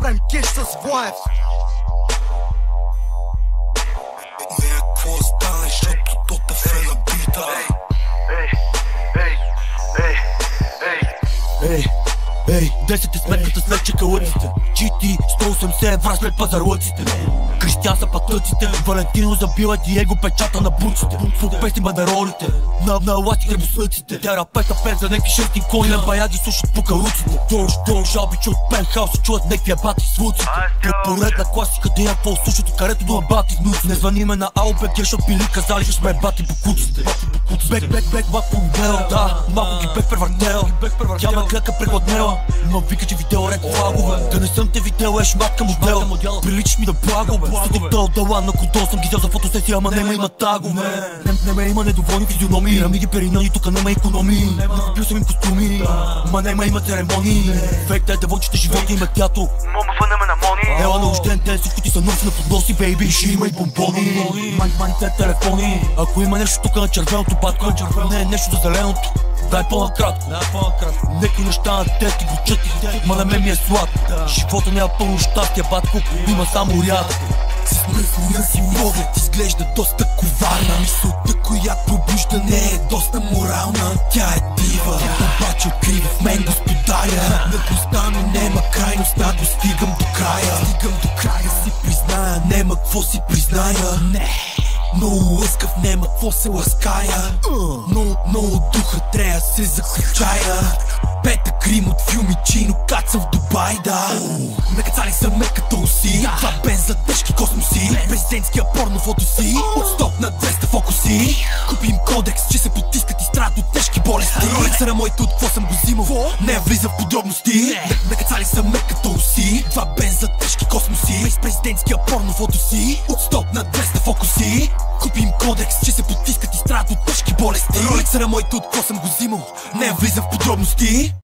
правим кеш с Влаев. Какво стане, защото тота фена бита. Ей, 10 е сметката след чекалъците. GT 180 евра след пазарлъците. Кристиан са пътъците. Валентино забива Диего печата на буците. По песни бандеролите, на лати гребосъците. Терапета пет за некви шести кони. На бая ги слушат по каруците. Долу жалби чуят пентхауса, чуят некви абати свуците. По поредна класика да я по-слушат от карето до абати внуци. Не звъниме на АОБГ, защото били казали, че сме бати по куците. Бек, бак по модел, да, малко ги бек превъртел. Тя ме клека прегладнела, но вика, че видео ред флагове. Да не съм те видео, еш матка модел. Приличаш ми да благове. Стотите отдала на контол съм ги взел за фотосесия, ама нема има тагове. Нема има недоволни физиономии, ами ги перинани, тука нема икономии. Купил съм им костюми, ма нема има церемонии. Фейкта е да вълчите живота им е тято. Мома вънеме на мони. Ела на рожден ден, всичко ти са нов на подноси, бейби, ще има и бомбони. Маните телефони, ако има нещо тука на червеното батко, не е нещо за зеленото. Дай по-накратко, некви неща на те ти го чати, ма на мен ми е сладко. Живота няма пълно щастие, батко, има само рядко. С мръсния си поглед изглежда доста коварна. Мисълта, която пробужда, не е доста морална. Тя е дива, обаче открива в мен господаря. Наглостта ми нема крайността, го стигам до края. Си призная, нема какво си призная. Не, много лъскав, нема какво се лаская. Много духа трябва се заключая. Пета Крим от филми Чино, кацам в Дубай, да. Накацали са ме като уси. Това бенз за тежки космоси. Президентския порно фото си. От 100 на 200 фокуси. Купим кодекс, че се потискат и страдат от тежки болести. Ролекса на моите, от какво съм го взимал, не влиза в подробности. Накацали са ме като уси. Това бенз за тежки космоси. Президентския порно фото си. От 100 на 200 фокуси. Купим кодекс, че се потискат и страдат от тежки болести. Ролекса на моите, от какво съм го взимал, не влиза в подробности.